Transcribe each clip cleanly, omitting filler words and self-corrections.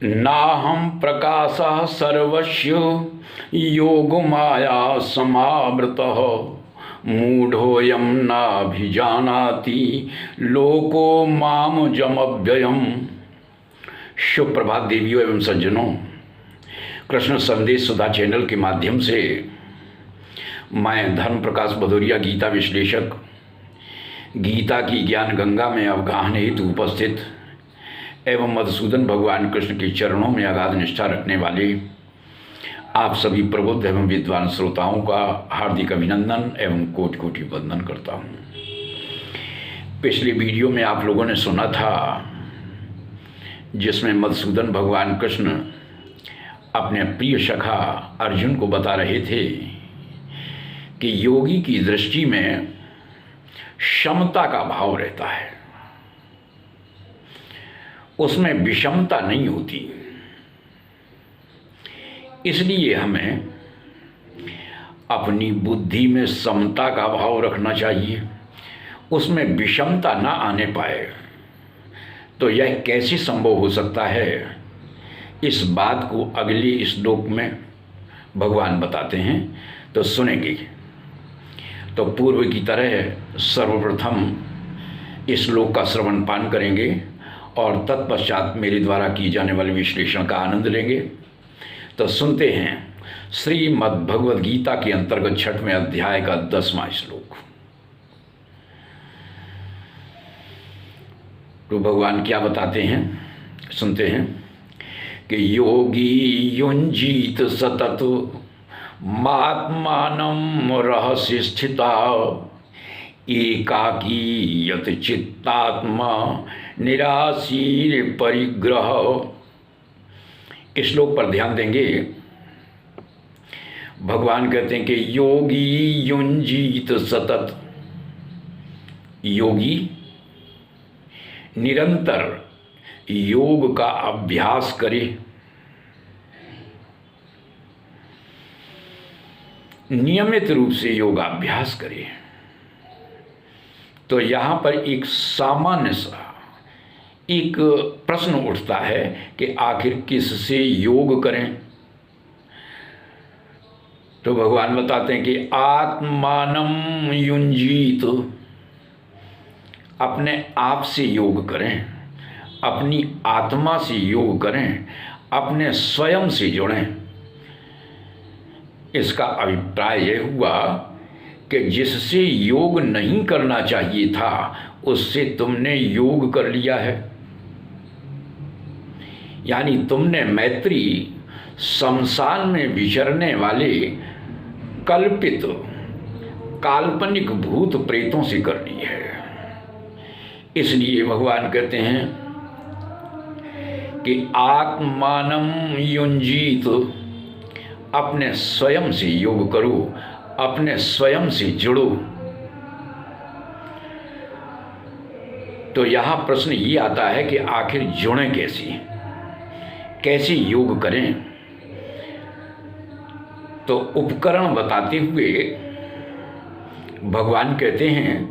नाहं प्रकाशः सर्वस्य योगमाया समावृतः मूढ़ोऽयं नाभिजानाति लोको मामजमव्ययम्। सुप्रभात देवियों एवं सज्जनों, कृष्ण संदेश सुधा चैनल के माध्यम से मैं धर्म प्रकाश भदौरिया गीता विश्लेषक, गीता की ज्ञान गंगा में अवगाहन हेतु उपस्थित एवं मधुसूदन भगवान कृष्ण के चरणों में अगाध निष्ठा रखने वाले आप सभी प्रबुद्ध एवं विद्वान श्रोताओं का हार्दिक अभिनंदन एवं कोटि कोटि वंदन करता हूँ। पिछले वीडियो में आप लोगों ने सुना था जिसमें मधुसूदन भगवान कृष्ण अपने प्रिय सखा अर्जुन को बता रहे थे कि योगी की दृष्टि में समता का भाव रहता है, उसमें विषमता नहीं होती। इसलिए हमें अपनी बुद्धि में समता का भाव रखना चाहिए, उसमें विषमता ना आने पाए। तो यह कैसे संभव हो सकता है, इस बात को अगले श्लोक में भगवान बताते हैं, तो सुनेंगे। तो पूर्व की तरह सर्वप्रथम इस श्लोक का श्रवण पान करेंगे और तत्पश्चात मेरे द्वारा की जाने वाले विश्लेषण का आनंद लेंगे। तो सुनते हैं श्रीमद् भगवद गीता के अंतर्गत 6वें अध्याय का 10वां श्लोक। तो भगवान क्या बताते हैं, सुनते हैं कि योगी युंजीत सतत मात्मानं रहस्य स्थिता एकाकी यत चित्तात्मा निराशीर परिग्रह। इस श्लोक पर ध्यान देंगे। भगवान कहते हैं कि योगी युंजीत सतत, योगी निरंतर योग का अभ्यास करे, नियमित रूप से योगाभ्यास करे। तो यहाँ पर एक सामान्य सा एक प्रश्न उठता है कि आखिर किससे योग करें। तो भगवान बताते हैं कि आत्मानं युंजीत, अपने आप से योग करें, अपनी आत्मा से योग करें, अपने स्वयं से जुड़ें। इसका अभिप्राय यह हुआ कि जिससे योग नहीं करना चाहिए था उससे तुमने योग कर लिया है। यानी तुमने मैत्री शमशान में विचरने वाले कल्पित काल्पनिक भूत प्रेतों से कर ली है। इसलिए भगवान कहते हैं कि आत्मानं युंजीत, अपने स्वयं से योग करो, अपने स्वयं से जुड़ो। तो यहाँ प्रश्न ये आता है कि आखिर जुड़ें कैसे योग करें। तो उपकरण बताते हुए भगवान कहते हैं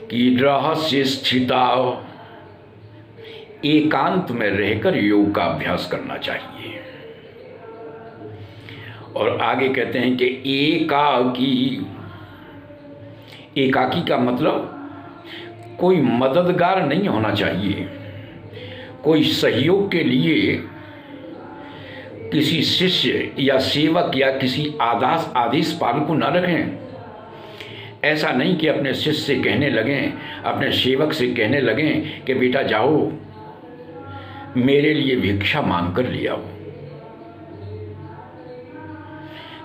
कि रहस्य स्थिता, एकांत में रहकर योग का अभ्यास करना चाहिए। और आगे कहते हैं कि एकाकी का मतलब कोई मददगार नहीं होना चाहिए, कोई सहयोग के लिए किसी शिष्य या सेवक या किसी आदेश पालन को न रखें। ऐसा नहीं कि अपने शिष्य से कहने लगें, अपने सेवक से कहने लगें कि बेटा जाओ मेरे लिए भिक्षा मांग कर ले आओ,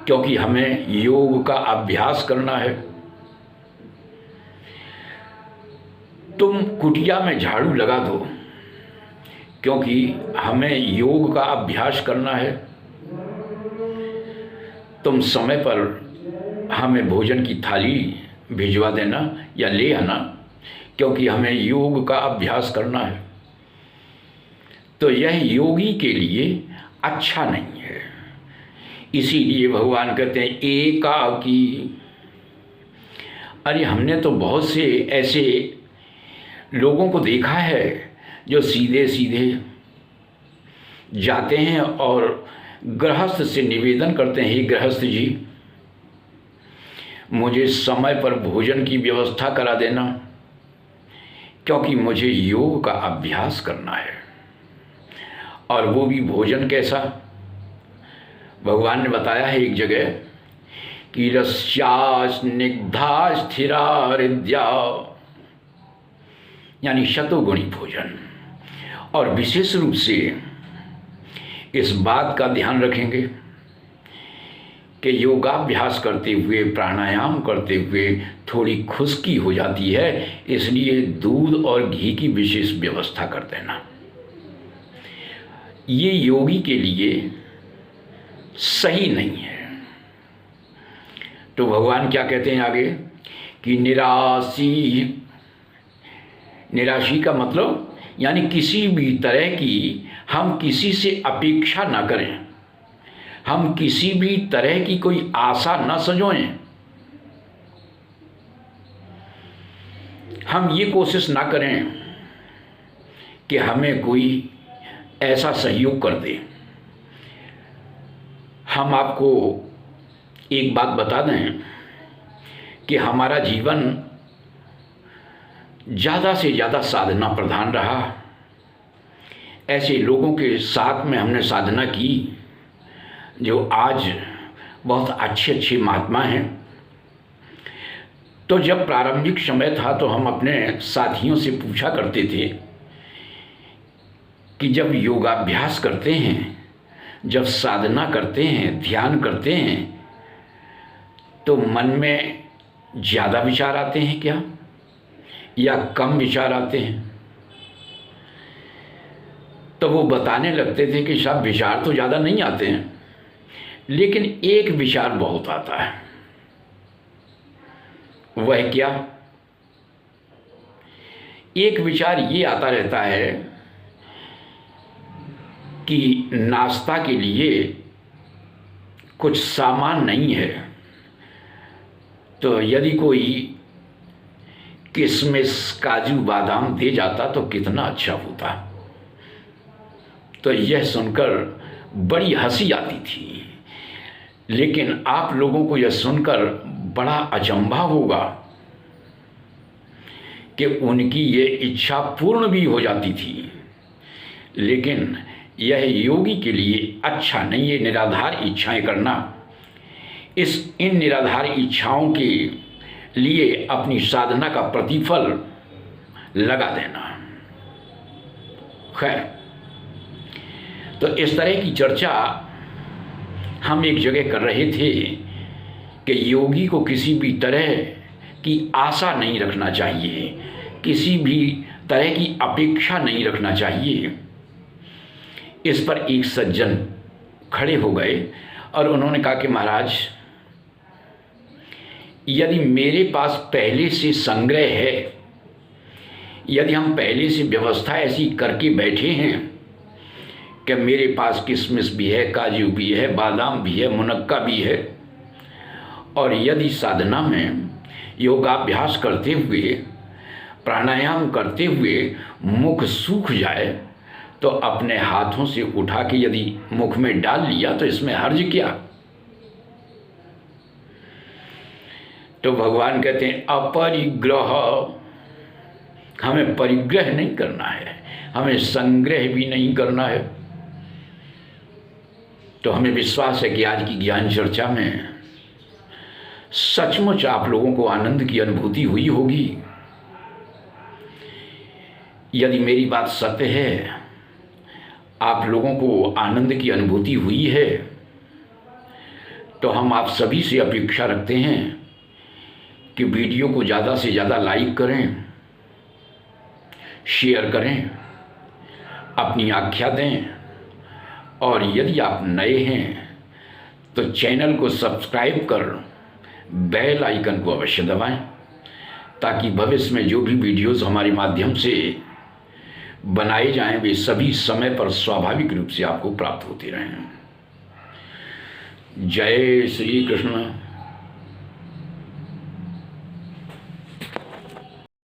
क्योंकि हमें योग का अभ्यास करना है। तुम कुटिया में झाड़ू लगा दो, क्योंकि हमें योग का अभ्यास करना है। तुम समय पर हमें भोजन की थाली भिजवा देना या ले आना, क्योंकि हमें योग का अभ्यास करना है। तो यह योगी के लिए अच्छा नहीं है। इसीलिए भगवान कहते हैं एकाकी। अरे हमने तो बहुत से ऐसे लोगों को देखा है जो सीधे सीधे जाते हैं और गृहस्थ से निवेदन करते हैं, हे गृहस्थ जी, मुझे समय पर भोजन की व्यवस्था करा देना, क्योंकि मुझे योग का अभ्यास करना है। और वो भी भोजन कैसा? भगवान ने बताया है एक जगह कि रस्या स्निग्धा स्थिरा हृद्या, यानी शतोगुणी भोजन। और विशेष रूप से इस बात का ध्यान रखेंगे कि योगाभ्यास करते हुए, प्राणायाम करते हुए थोड़ी खुश्की हो जाती है, इसलिए दूध और घी की विशेष व्यवस्था कर देना। ये योगी के लिए सही नहीं है। तो भगवान क्या कहते हैं आगे कि निराशी का मतलब यानी किसी भी तरह की हम किसी से अपेक्षा ना करें, हम किसी भी तरह की कोई आशा न सजोएं, हम ये कोशिश ना करें कि हमें कोई ऐसा सहयोग कर दे। हम आपको एक बात बता दें कि हमारा जीवन ज़्यादा से ज़्यादा साधना प्रधान रहा। ऐसे लोगों के साथ में हमने साधना की जो आज बहुत अच्छे अच्छे महात्मा हैं। तो जब प्रारंभिक समय था तो हम अपने साथियों से पूछा करते थे कि जब योगाभ्यास करते हैं, जब साधना करते हैं, ध्यान करते हैं, तो मन में ज़्यादा विचार आते हैं क्या या कम विचार आते हैं? तो वो बताने लगते थे कि साहब विचार तो ज़्यादा नहीं आते हैं, लेकिन एक विचार बहुत आता है। वह क्या? एक विचार ये आता रहता है कि नाश्ता के लिए कुछ सामान नहीं है, तो यदि कोई किशमिश काजू बादाम दे जाता तो कितना अच्छा होता। तो यह सुनकर बड़ी हंसी आती थी, लेकिन आप लोगों को यह सुनकर बड़ा अचंभा होगा कि उनकी ये इच्छा पूर्ण भी हो जाती थी। लेकिन यह योगी के लिए अच्छा नहीं है निराधार इच्छाएं करना। इन निराधार इच्छाओं के लिए अपनी साधना का प्रतिफल लगा देना। खैर, तो इस तरह की चर्चा हम एक जगह कर रहे थे कि योगी को किसी भी तरह की आशा नहीं रखना चाहिए, किसी भी तरह की अपेक्षा नहीं रखना चाहिए। इस पर एक सज्जन खड़े हो गए और उन्होंने कहा कि महाराज, यदि मेरे पास पहले से संग्रह है, यदि हम पहले से व्यवस्था ऐसी करके बैठे हैं कि मेरे पास किशमिश भी है, काजू भी है, बादाम भी है, मुनक्का भी है, और यदि साधना में योगाभ्यास करते हुए, प्राणायाम करते हुए मुख सूख जाए तो अपने हाथों से उठा के यदि मुख में डाल लिया तो इसमें हर्ज क्या? तो भगवान कहते हैं अपरिग्रह, हमें परिग्रह नहीं करना है, हमें संग्रह भी नहीं करना है। तो हमें विश्वास है कि आज की ज्ञान चर्चा में सचमुच आप लोगों को आनंद की अनुभूति हुई होगी। यदि मेरी बात सत्य है, आप लोगों को आनंद की अनुभूति हुई है, तो हम आप सभी से अपेक्षा रखते हैं कि वीडियो को ज़्यादा से ज़्यादा लाइक करें, शेयर करें, अपनी आख्या दें, और यदि आप नए हैं तो चैनल को सब्सक्राइब कर बेल आइकन को अवश्य दबाएं, ताकि भविष्य में जो भी वीडियोस हमारे माध्यम से बनाए जाएं वे सभी समय पर स्वाभाविक रूप से आपको प्राप्त होते रहें। जय श्री कृष्ण।